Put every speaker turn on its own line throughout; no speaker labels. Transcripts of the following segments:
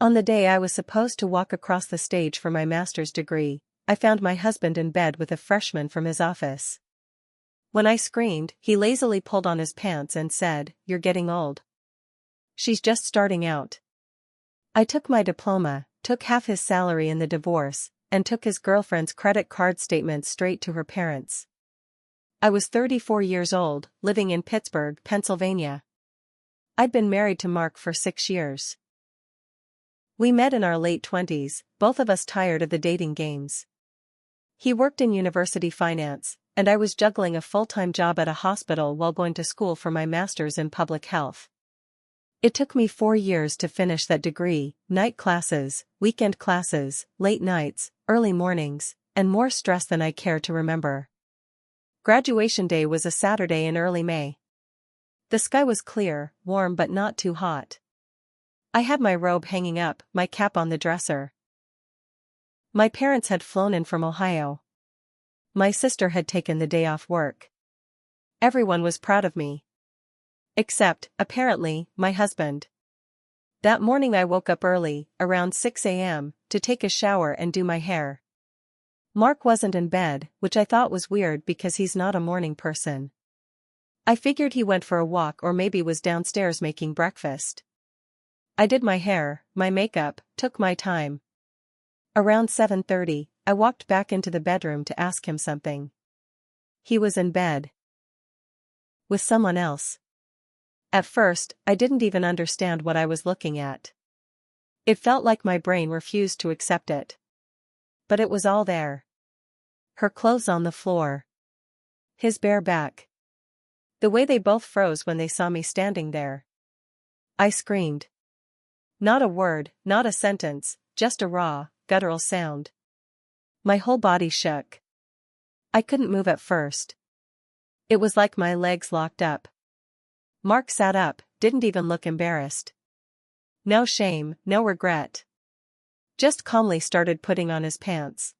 On the day I was supposed to walk across the stage for my master's degree, I found my husband in bed with a freshman from his office. When I screamed, he lazily pulled on his pants and said, "You're getting old. She's just starting out." I took my diploma, took half his salary in the divorce, and took his girlfriend's credit card statement straight to her parents. I was 34 years old, living in Pittsburgh, Pennsylvania. I'd been married to Mark for 6 years. We met in our late 20s, both of us tired of the dating games. He worked in university finance, and I was juggling a full-time job at a hospital while going to school for my master's in public health. It took me 4 years to finish that degree: night classes, weekend classes, late nights, early mornings, and more stress than I care to remember. Graduation day was a Saturday in early May. The sky was clear, warm but not too hot. I had my robe hanging up, my cap on the dresser. My parents had flown in from Ohio. My sister had taken the day off work. Everyone was proud of me. Except, apparently, my husband. That morning I woke up early, around 6 a.m., to take a shower and do my hair. Mark wasn't in bed, which I thought was weird because he's not a morning person. I figured he went for a walk or maybe was downstairs making breakfast. I did my hair, my makeup, took my time. Around 7:30, I walked back into the bedroom to ask him something. He was in bed. With someone else. At first, I didn't even understand what I was looking at. It felt like my brain refused to accept it. But it was all there. Her clothes on the floor. His bare back. The way they both froze when they saw me standing there. I screamed. Not a word, not a sentence, just a raw, guttural sound. My whole body shook. I couldn't move at first. It was like my legs locked up. Mark sat up, didn't even look embarrassed. No shame, no regret. Just calmly started putting on his pants.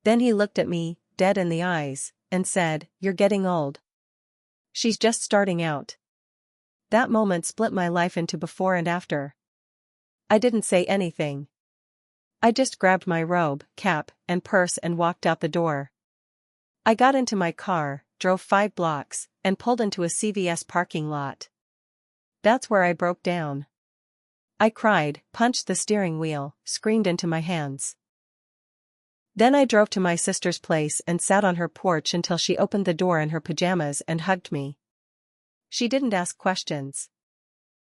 Then he looked at me, dead in the eyes, and said, "You're getting old. She's just starting out." That moment split my life into before and after. I didn't say anything. I just grabbed my robe, cap, and purse and walked out the door. I got into my car, drove 5 blocks, and pulled into a CVS parking lot. That's where I broke down. I cried, punched the steering wheel, screamed into my hands. Then I drove to my sister's place and sat on her porch until she opened the door in her pajamas and hugged me. She didn't ask questions.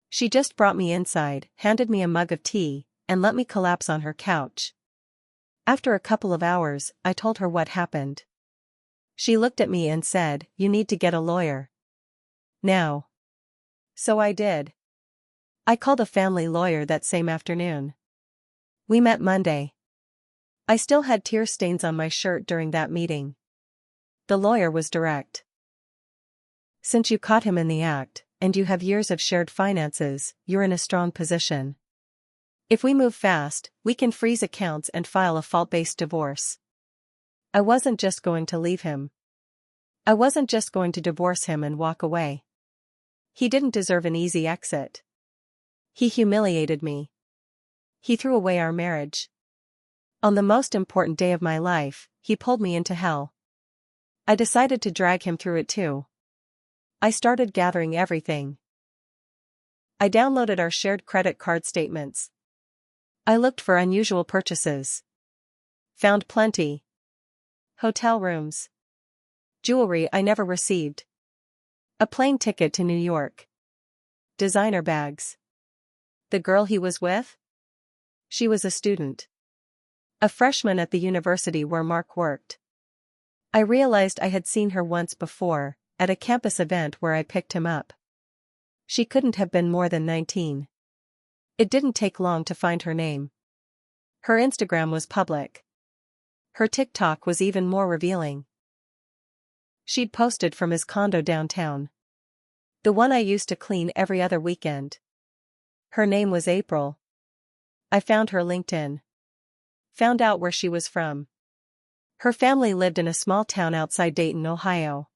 She just brought me inside, handed me a mug of tea, and let me collapse on her couch. After a couple of hours, I told her what happened. She looked at me and said, "You need to get a lawyer. Now." So I did. I called a family lawyer that same afternoon. We met Monday. I still had tear stains on my shirt during that meeting. The lawyer was direct. "Since you caught him in the act, and you have years of shared finances, you're in a strong position. If we move fast, we can freeze accounts and file a fault-based divorce." I wasn't just going to leave him. I wasn't just going to divorce him and walk away. He didn't deserve an easy exit. He humiliated me. He threw away our marriage. On the most important day of my life, he pulled me into hell. I decided to drag him through it too. I started gathering everything. I downloaded our shared credit card statements. I looked for unusual purchases. Found plenty. Hotel rooms. Jewelry I never received. A plane ticket to New York. Designer bags. The girl he was with? She was a student. A freshman at the university where Mark worked. I realized I had seen her once before, at a campus event where I picked him up. She couldn't have been more than 19. It didn't take long to find her name. Her Instagram was public. Her TikTok was even more revealing. She'd posted from his condo downtown. The one I used to clean every other weekend. Her name was April. I found her LinkedIn. Found out where she was from. Her family lived in a small town outside Dayton, Ohio.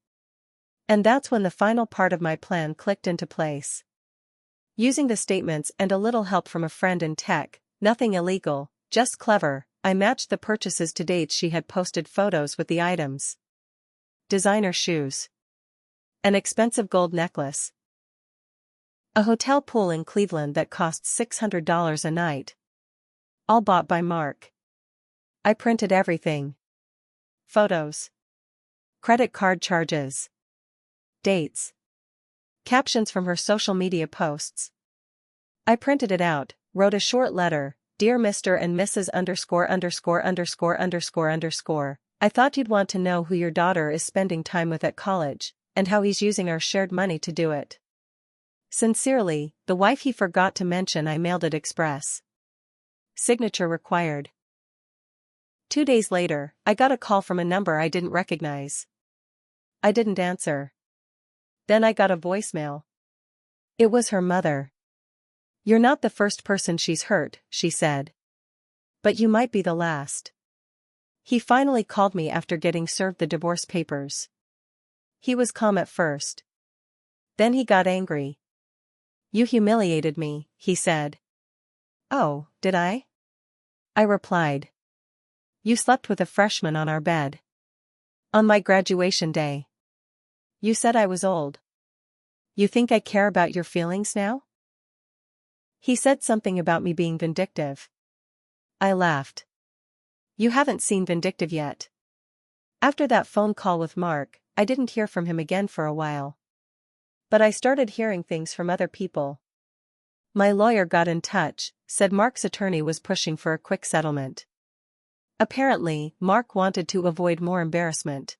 And that's when the final part of my plan clicked into place. Using the statements and a little help from a friend in tech, nothing illegal, just clever, I matched the purchases to dates she had posted photos with the items. Designer shoes. An expensive gold necklace. A hotel pool in Cleveland that costs $600 a night. All bought by Mark. I printed everything. Photos. Credit card charges. Dates. Captions from her social media posts. I printed it out, wrote a short letter, Dear Mr. and Mrs. __________. I thought you'd want to know who your daughter is spending time with at college, and how he's using our shared money to do it. Sincerely, the wife he forgot to mention. I mailed it express. Signature required. 2 days later, I got a call from a number I didn't recognize. I didn't answer. Then I got a voicemail. It was her mother. You're not the first person she's hurt, she said. But you might be the last. He finally called me after getting served the divorce papers. He was calm at first. Then he got angry. You humiliated me, he said. Oh, did I? I replied. You slept with a freshman on our bed. On my graduation day. You said I was old. You think I care about your feelings now? He said something about me being vindictive. I laughed. You haven't seen Vindictive yet. After that phone call with Mark, I didn't hear from him again for a while. But I started hearing things from other people. My lawyer got in touch, said Mark's attorney was pushing for a quick settlement. Apparently, Mark wanted to avoid more embarrassment.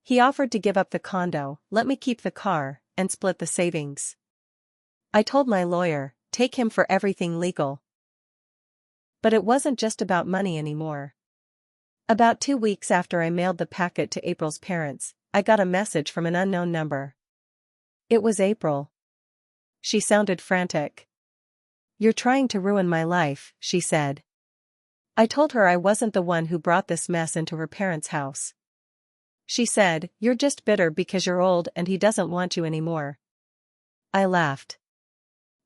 He offered to give up the condo, let me keep the car, and split the savings. I told my lawyer, take him for everything legal. But it wasn't just about money anymore. About 2 weeks after I mailed the packet to April's parents, I got a message from an unknown number. It was April. She sounded frantic. You're trying to ruin my life, she said. I told her I wasn't the one who brought this mess into her parents' house. She said, you're just bitter because you're old and he doesn't want you anymore. I laughed.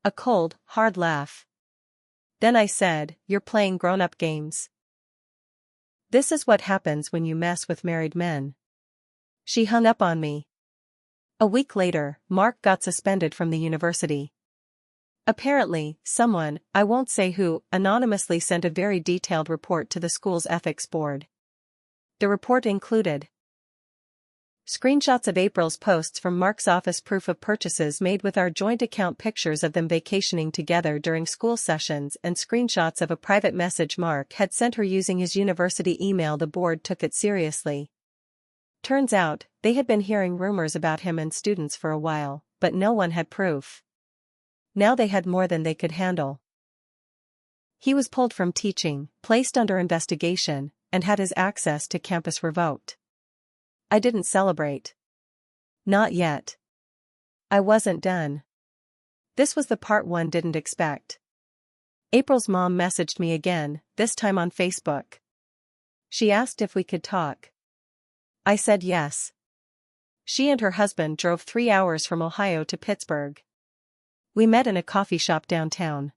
A cold, hard laugh. Then I said, you're playing grown-up games. This is what happens when you mess with married men. She hung up on me. A week later, Mark got suspended from the university. Apparently, someone, I won't say who, anonymously sent a very detailed report to the school's ethics board. The report included screenshots of April's posts from Mark's office, proof of purchases made with our joint account, pictures of them vacationing together during school sessions, and screenshots of a private message Mark had sent her using his university email. The board took it seriously. Turns out, they had been hearing rumors about him and students for a while, but no one had proof. Now they had more than they could handle. He was pulled from teaching, placed under investigation, and had his access to campus revoked. I didn't celebrate. Not yet. I wasn't done. This was the part one didn't expect. April's mom messaged me again, this time on Facebook. She asked if we could talk. I said yes. She and her husband drove 3 hours from Ohio to Pittsburgh. We met in a coffee shop downtown.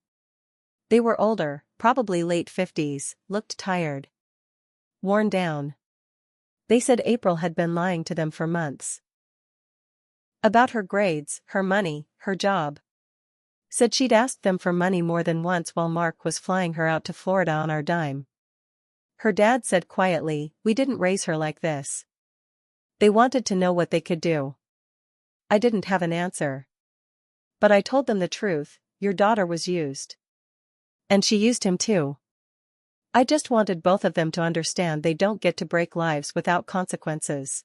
They were older, probably late 50s, looked tired. Worn down. They said April had been lying to them for months. About her grades, her money, her job. Said she'd asked them for money more than once while Mark was flying her out to Florida on our dime. Her dad said quietly, we didn't raise her like this. They wanted to know what they could do. I didn't have an answer. But I told them the truth, your daughter was used. And she used him too. I just wanted both of them to understand they don't get to break lives without consequences.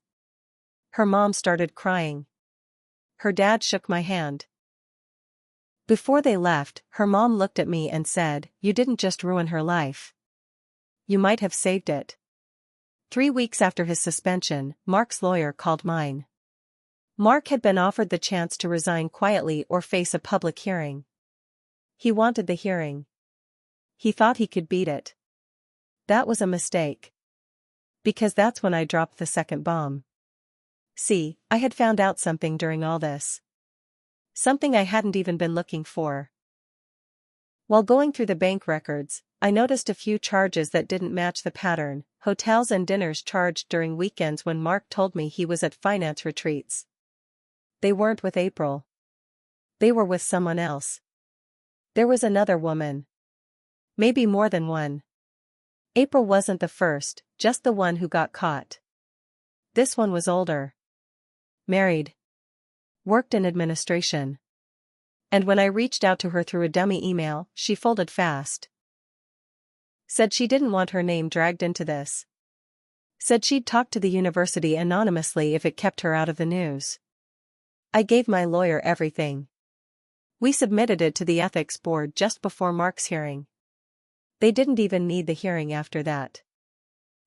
Her mom started crying. Her dad shook my hand. Before they left, her mom looked at me and said, you didn't just ruin her life. You might have saved it. 3 weeks after his suspension, Mark's lawyer called mine. Mark had been offered the chance to resign quietly or face a public hearing. He wanted the hearing. He thought he could beat it. That was a mistake. Because that's when I dropped the second bomb. See, I had found out something during all this. Something I hadn't even been looking for. While going through the bank records, I noticed a few charges that didn't match the pattern: hotels and dinners charged during weekends when Mark told me he was at finance retreats. They weren't with April. They were with someone else. There was another woman. Maybe more than one. April wasn't the first, just the one who got caught. This one was older. Married. Worked in administration. And when I reached out to her through a dummy email, she folded fast. Said she didn't want her name dragged into this. Said she'd talk to the university anonymously if it kept her out of the news. I gave my lawyer everything. We submitted it to the ethics board just before Mark's hearing. They didn't even need the hearing after that.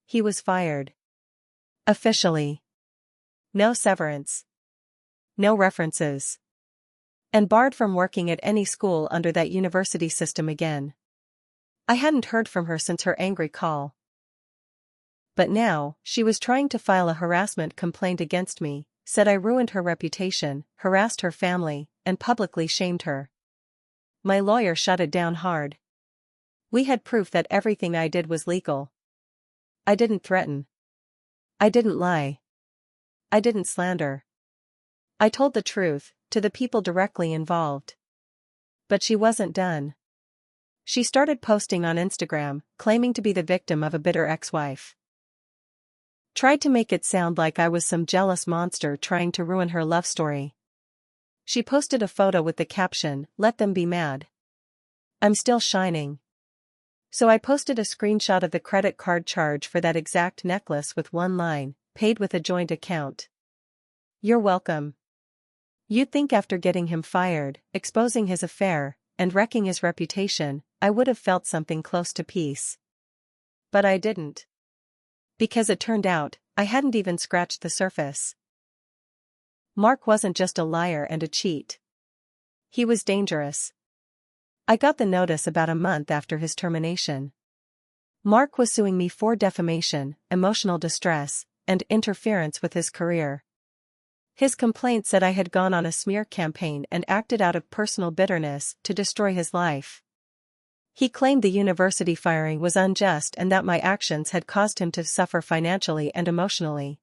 He was fired. Officially. No severance. No references. And barred from working at any school under that university system again. I hadn't heard from her since her angry call. But now, she was trying to file a harassment complaint against me, said I ruined her reputation, harassed her family, and publicly shamed her. My lawyer shut it down hard. We had proof that everything I did was legal. I didn't threaten. I didn't lie. I didn't slander. I told the truth, to the people directly involved. But she wasn't done. She started posting on Instagram, claiming to be the victim of a bitter ex-wife. Tried to make it sound like I was some jealous monster trying to ruin her love story. She posted a photo with the caption, "Let them be mad. I'm still shining." So I posted a screenshot of the credit card charge for that exact necklace with one line, "Paid with a joint account." You're welcome. You'd think after getting him fired, exposing his affair, and wrecking his reputation, I would have felt something close to peace. But I didn't. Because it turned out, I hadn't even scratched the surface. Mark wasn't just a liar and a cheat. He was dangerous. I got the notice about a month after his termination. Mark was suing me for defamation, emotional distress, and interference with his career. His complaint said I had gone on a smear campaign and acted out of personal bitterness to destroy his life. He claimed the university firing was unjust and that my actions had caused him to suffer financially and emotionally.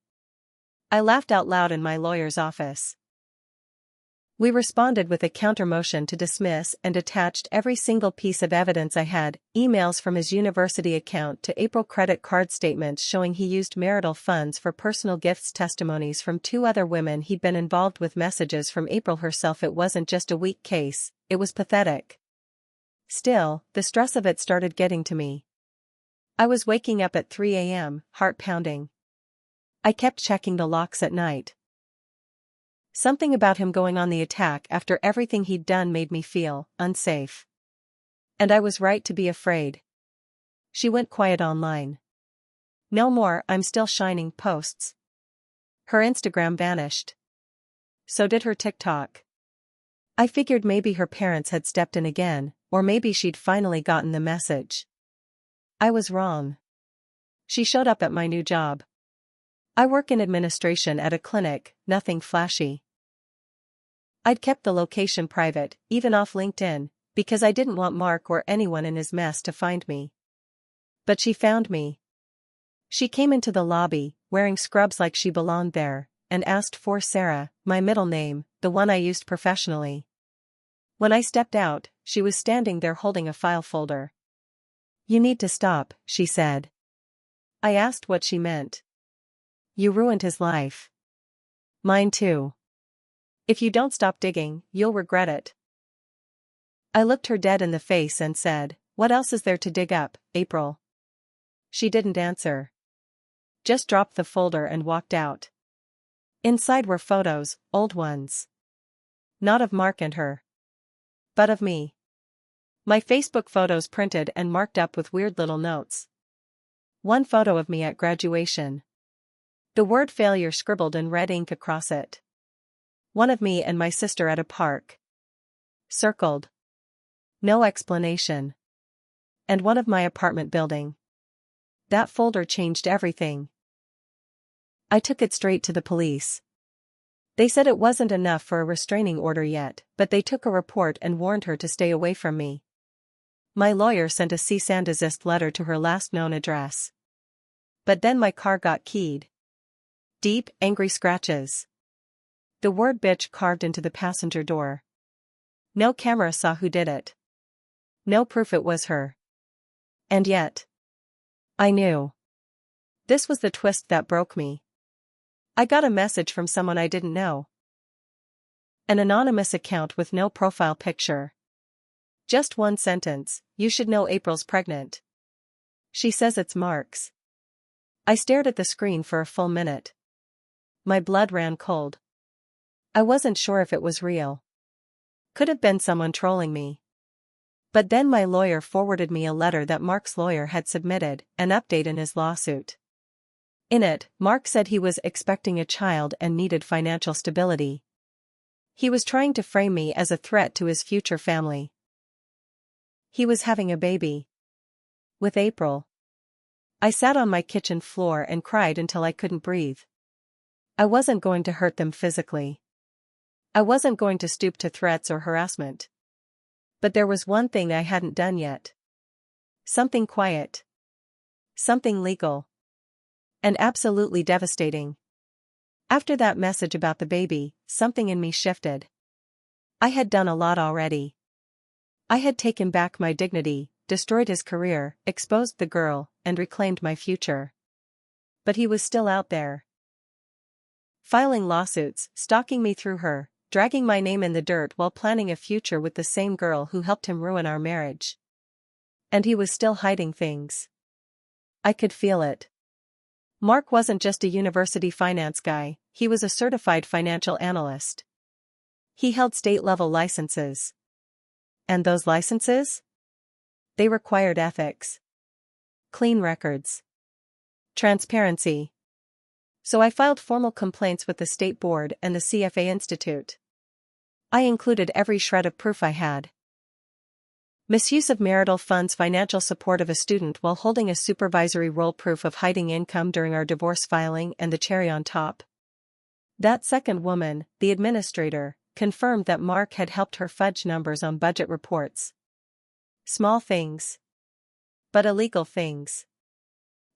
I laughed out loud in my lawyer's office. We responded with a counter-motion to dismiss and attached every single piece of evidence I had, emails from his university account to April credit card statements showing he used marital funds for personal gifts, testimonies from 2 other women he'd been involved with, messages from April herself. It wasn't just a weak case, it was pathetic. Still, the stress of it started getting to me. I was waking up at 3 a.m., heart pounding. I kept checking the locks at night. Something about him going on the attack after everything he'd done made me feel unsafe. And I was right to be afraid. She went quiet online. No more "I'm still shining" posts. Her Instagram vanished. So did her TikTok. I figured maybe her parents had stepped in again, or maybe she'd finally gotten the message. I was wrong. She showed up at my new job. I work in administration at a clinic, nothing flashy. I'd kept the location private, even off LinkedIn, because I didn't want Mark or anyone in his mess to find me. But she found me. She came into the lobby, wearing scrubs like she belonged there, and asked for Sarah, my middle name, the one I used professionally. When I stepped out, she was standing there holding a file folder. "You need to stop," she said. I asked what she meant. "You ruined his life. Mine too. If you don't stop digging, you'll regret it." I looked her dead in the face and said, "What else is there to dig up, April?" She didn't answer. Just dropped the folder and walked out. Inside were photos, old ones. Not of Mark and her. But of me. My Facebook photos printed and marked up with weird little notes. One photo of me at graduation. The word "failure" scribbled in red ink across it. One of me and my sister at a park. Circled. No explanation. And one of my apartment building. That folder changed everything. I took it straight to the police. They said it wasn't enough for a restraining order yet, but they took a report and warned her to stay away from me. My lawyer sent a cease and desist letter to her last known address. But then my car got keyed. Deep, angry scratches. The word bitch carved into the passenger door. No camera saw who did it. No proof it was her. And yet, I knew. This was the twist that broke me. I got a message from someone I didn't know. An anonymous account with no profile picture. Just one sentence, "You should know April's pregnant. She says it's Mark's." I stared at the screen for a full minute. My blood ran cold. I wasn't sure if it was real. Could have been someone trolling me. But then my lawyer forwarded me a letter that Mark's lawyer had submitted, an update in his lawsuit. In it, Mark said he was expecting a child and needed financial stability. He was trying to frame me as a threat to his future family. He was having a baby. With April. I sat on my kitchen floor and cried until I couldn't breathe. I wasn't going to hurt them physically. I wasn't going to stoop to threats or harassment. But there was one thing I hadn't done yet. Something quiet. Something legal. And absolutely devastating. After that message about the baby, something in me shifted. I had done a lot already. I had taken back my dignity, destroyed his career, exposed the girl, and reclaimed my future. But he was still out there. Filing lawsuits, stalking me through her, dragging my name in the dirt while planning a future with the same girl who helped him ruin our marriage. And he was still hiding things. I could feel it. Mark wasn't just a university finance guy, he was a certified financial analyst. He held state-level licenses. And those licenses? They required ethics. Clean records. Transparency. So I filed formal complaints with the State Board and the CFA Institute. I included every shred of proof I had. Misuse of marital funds, financial support of a student while holding a supervisory role, proof of hiding income during our divorce filing, and the cherry on top. That second woman, the administrator, confirmed that Mark had helped her fudge numbers on budget reports. Small things. But illegal things.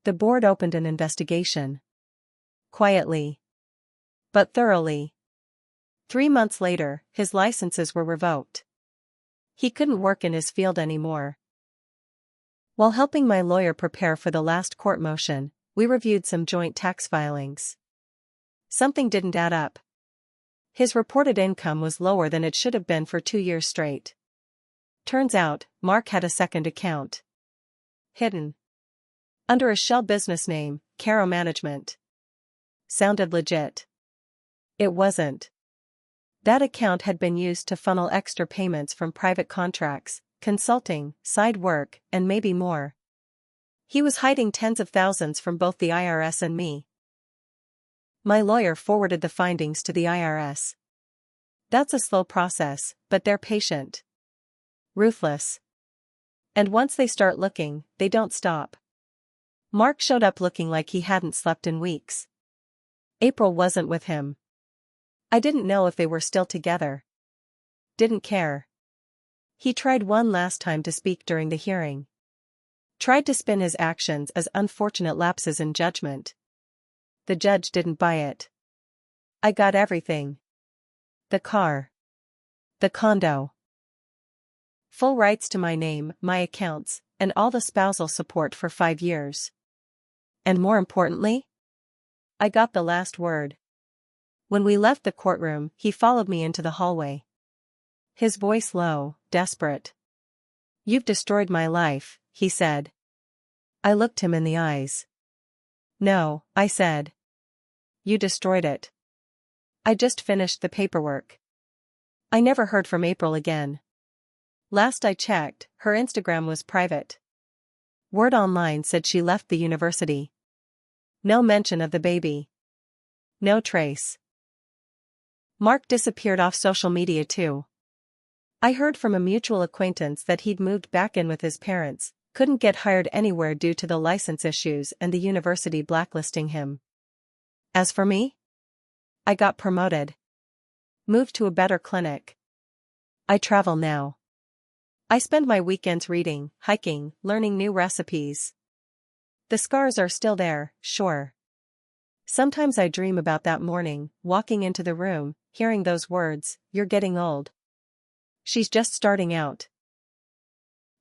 The board opened an investigation. Quietly. But thoroughly. 3 months later, his licenses were revoked. He couldn't work in his field anymore. While helping my lawyer prepare for the last court motion, we reviewed some joint tax filings. Something didn't add up. His reported income was lower than it should have been for 2 years straight. Turns out, Mark had a second account. Hidden. Under a shell business name, Caro Management. Sounded legit. It wasn't. That account had been used to funnel extra payments from private contracts, consulting, side work, and maybe more. He was hiding tens of thousands from both the IRS and me. My lawyer forwarded the findings to the IRS. That's a slow process, but they're patient. Ruthless. And once they start looking, they don't stop. Mark showed up looking like he hadn't slept in weeks. April wasn't with him. I didn't know if they were still together. Didn't care. He tried one last time to speak during the hearing. Tried to spin his actions as unfortunate lapses in judgment. The judge didn't buy it. I got everything. The car. The condo. Full rights to my name, my accounts, and all the spousal support for 5 years. And more importantly, I got the last word. When we left the courtroom, he followed me into the hallway. His voice low, desperate. "You've destroyed my life," he said. I looked him in the eyes. "No," I said. "You destroyed it. I just finished the paperwork." I never heard from April again. Last I checked, her Instagram was private. Word online said she left the university. No mention of the baby. No trace. Mark disappeared off social media too. I heard from a mutual acquaintance that he'd moved back in with his parents, couldn't get hired anywhere due to the license issues and the university blacklisting him. As for me, I got promoted. Moved to a better clinic. I travel now. I spend my weekends reading, hiking, learning new recipes. The scars are still there, sure. Sometimes I dream about that morning, walking into the room, hearing those words, "You're getting old. She's just starting out."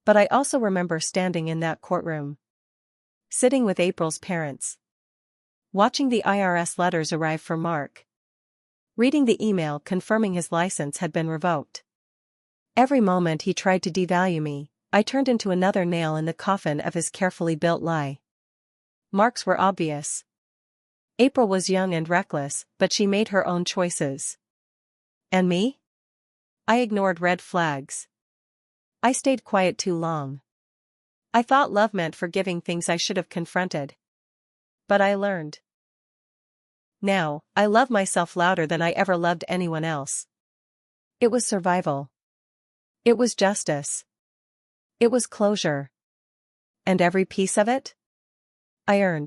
But I also remember standing in that courtroom. Sitting with April's parents. Watching the IRS letters arrive for Mark. Reading the email confirming his license had been revoked. Every moment he tried to devalue me, I turned into another nail in the coffin of his carefully built lie. Marks were obvious. April was young and reckless, but she made her own choices. And me? I ignored red flags. I stayed quiet too long. I thought love meant forgiving things I should have confronted. But I learned. Now, I love myself louder than I ever loved anyone else. It was survival. It was justice. It was closure. And every piece of it? I earned.